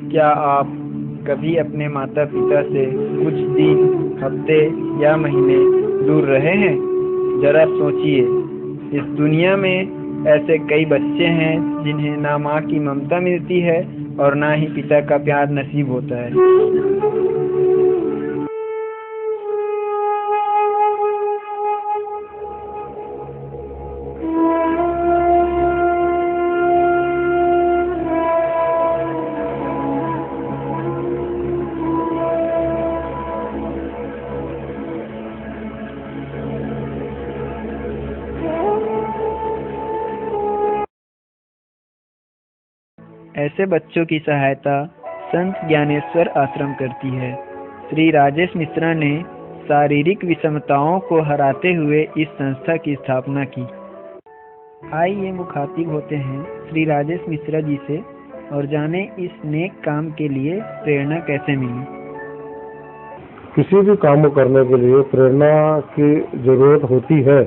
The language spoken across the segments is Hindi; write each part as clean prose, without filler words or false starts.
क्या आप कभी अपने माता पिता से कुछ दिन, हफ्ते या महीने दूर रहे हैं? जरा सोचिए, इस दुनिया में ऐसे कई बच्चे हैं जिन्हें ना माँ की ममता मिलती है और ना ही पिता का प्यार नसीब होता है। ऐसे बच्चों की सहायता संत ज्ञानेश्वर आश्रम करती है। श्री राजेश मिश्रा ने शारीरिक विषमताओं को हराते हुए इस संस्था की स्थापना की। आइए मुखातिब होते हैं श्री राजेश मिश्रा जी से और जाने इस नेक काम के लिए प्रेरणा कैसे मिली। किसी भी काम को करने के लिए प्रेरणा की जरूरत होती है।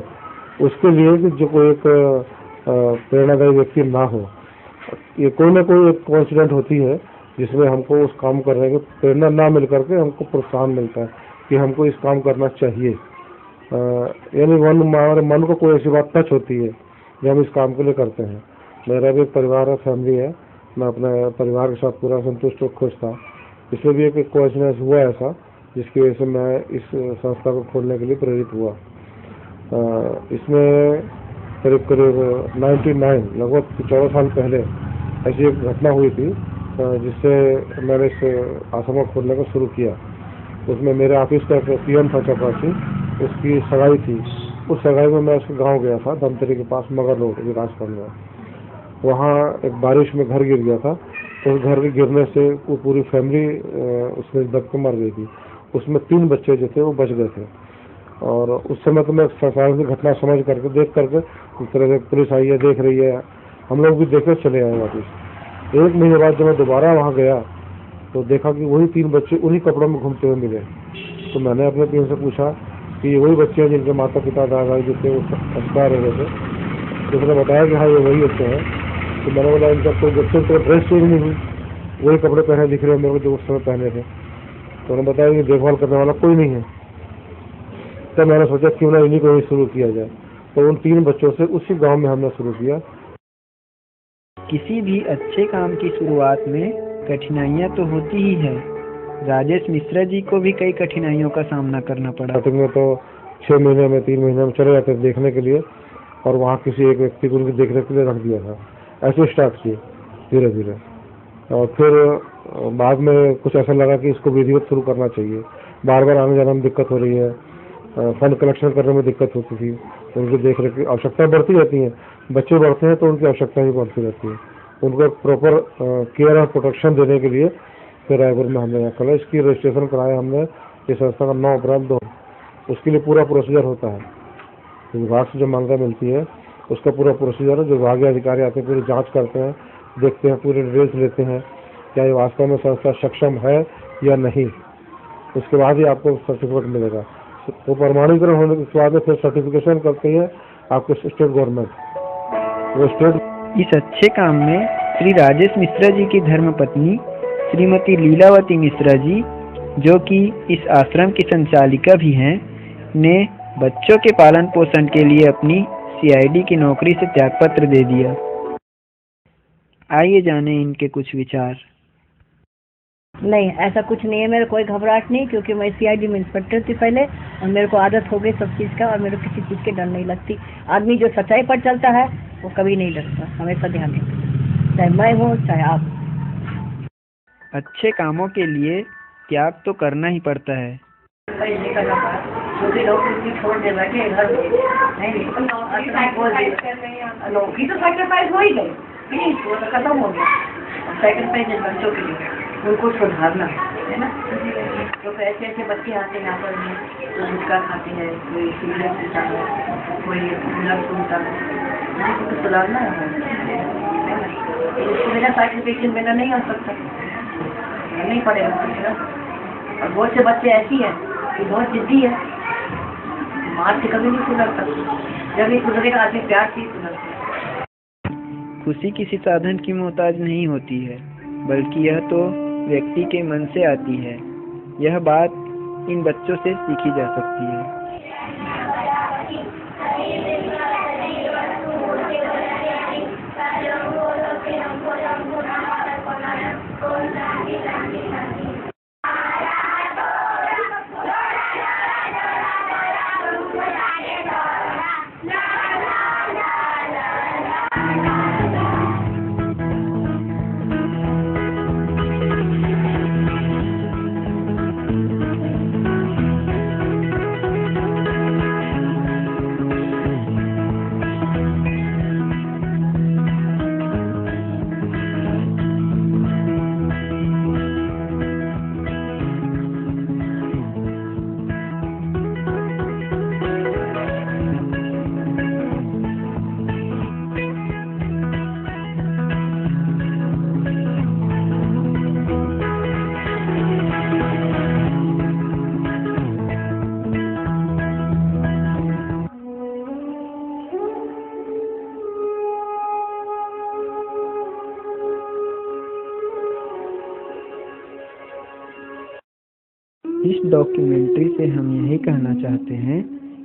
उसके लिए कि जो कोई एक प्रेरणादायी व्यक्ति ना हो, ये कोई ना कोई एक कोइंसिडेंट होती है जिसमें हमको उस काम करने की प्रेरणा ना मिल करके हमको प्रोत्साहन मिलता है कि हमको इस काम करना चाहिए। यानी हमारे मन को कोई ऐसी बात टच होती है जो हम इस काम के लिए करते हैं। मेरा भी एक परिवार है, फैमिली है, मैं अपने परिवार के साथ पूरा संतुष्ट और खुश था। इसमें भी एक कोइंसिडेंस हुआ ऐसा जिसकी वजह से मैं इस संस्था को खोलने के लिए प्रेरित हुआ। इसमें करीब 99 लगभग 14 साल पहले ऐसी एक घटना हुई थी जिससे मैंने इस आश्रम को खोलने को शुरू किया। उसमें मेरे ऑफिस का एक पीएम था चपरासी, उसकी सगाई थी। उस सगाई में मैं उसके गांव गया था, धमतरी के पास मगर रोड विकासखंड में। वहाँ एक बारिश में घर गिर गया था। उस घर के गिरने से वो पूरी फैमिली उसमें दब के मर गई थी। उसमें 3 बच्चे जो थे वो बच गए थे। और उस समय तो मैं सारी घटना समझ करके देख करके इस तरह से पुलिस आई है, देख रही है, हम लोग भी देखे चले आए वापस। 1 महीने बाद जब मैं दोबारा वहाँ गया तो देखा कि वही 3 बच्चे उन्हीं कपड़ों में घूमते हुए मिले। तो मैंने अपने पीएम से पूछा कि ये वही बच्चे हैं जिनके माता पिता दादा जो थे वो अस्पताल रहे थे। तो उसने बताया कि हाँ ये वही बच्चे हैं। तो मैंने बोला इनका कोई बच्चे तो ड्रेस चेंज नहीं हुई, वही कपड़े पहने दिख रहे हैं मेरे को जो उस समय पहने थे। तो उन्होंने बताया कि देखभाल करने वाला कोई नहीं है। तब मैंने सोचा क्यों ना इन्हीं को ही शुरू किया जाए। तो उन 3 बच्चों से उसी गांव में हमने शुरू किया। किसी भी अच्छे काम की शुरुआत में कठिनाइयां तो होती ही है। राजेश मिश्रा जी को भी कई कठिनाइयों का सामना करना पड़ा। स्टार्टिंग में तो 6 महीने में 3 महीने में चले जाते देखने के लिए, और वहाँ किसी एक व्यक्ति को उनकी देखरेख के लिए रख दिया था। ऐसे स्टार्ट किए धीरे धीरे। और फिर बाद में कुछ ऐसा लगा कि इसको विधिवत शुरू करना चाहिए। बार बार आने जाने में दिक्कत हो रही है, फंड कलेक्शन करने में दिक्कत होती थी, उनकी देखरेख की आवश्यकता बढ़ती रहती है। बच्चे बढ़ते हैं तो उनकी आवश्यकता भी बढ़ती रहती है। उनको एक प्रॉपर केयर और प्रोटेक्शन देने के लिए फिर रायपुर में हमने यहाँ खोला। इसकी रजिस्ट्रेशन कराया हमने इस संस्था का 9 अप्रैल 2। उसके लिए पूरा प्रोसीजर होता है, विभाग से जो मान्यता मिलती है उसका पूरा प्रोसीजर है। जो विभागीय अधिकारी आते हैं पूरी जाँच करते हैं, देखते हैं, पूरे डिटेल्स लेते हैं क्या ये वास्तव में संस्था सक्षम है या नहीं। उसके बाद ही आपको सर्टिफिकेट मिलेगा। वो प्रमाणीकरण होने के बाद फिर सर्टिफिकेशन करते हैं आपके स्टेट गवर्नमेंट। वो स्टेट इस अच्छे काम में श्री राजेश मिश्रा जी की धर्मपत्नी श्रीमती लीलावती मिश्रा जी, जो कि इस आश्रम की संचालिका भी हैं, ने बच्चों के पालन पोषण के लिए अपनी सीआईडी की नौकरी से त्यागपत्र दे दिया। आइए जाने इनके कुछ विचार। नहीं, ऐसा कुछ नहीं है। मेरा कोई घबराहट नहीं, क्योंकि मैं सीआईडी में इंस्पेक्टर थी पहले और मेरे को आदत हो गई सब चीज़ का, और मेरे को किसी चीज़ की डर नहीं लगती। आदमी जो सच्चाई पर चलता है वो कभी नहीं डरता, हमेशा ध्यान रखता, चाहे मैं हूँ चाहे आप। अच्छे कामों के लिए त्याग तो करना ही पड़ता है। छोड़ दे बैठे घर नौकरी तो सेक्रीफाइस हो ही गई, वो तो खत्म हो गया। सेक्रीफाइस बच्चों के लिए उनको सुधारना है ना। तो ऐसे ऐसे बच्चे आते हैं यहाँ पर, जो गुटखा खाते हैं, कोई सिगरेट पीता है, कोई नर सुनता है, उनको सुधारना है। उसको बिना सर्टिफिकेशन बिना नहीं आ सकता, नहीं पड़ेगा। और बहुत से बच्चे ऐसी हैं कि बहुत जिद्दी है, मार से कभी नहीं सुधर सकते। जब ये सुधरेगा आदमी प्यार से सुधरता है। खुशी किसी साधन की मोहताज नहीं होती है, बल्कि यह तो व्यक्ति के मन से आती है। यह बात इन बच्चों से सीखी जा सकती है। इस डॉक्यूमेंट्री से हम यही कहना चाहते हैं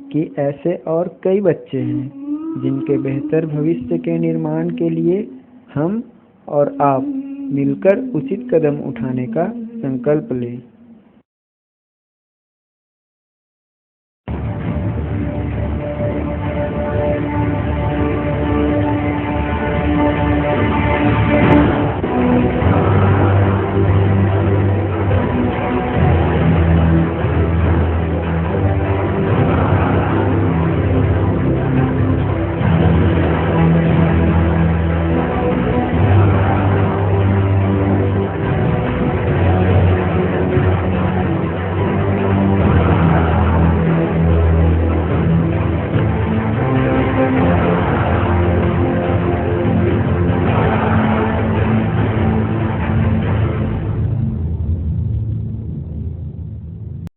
कि ऐसे और कई बच्चे हैं जिनके बेहतर भविष्य के निर्माण के लिए हम और आप मिलकर उचित कदम उठाने का संकल्प लें।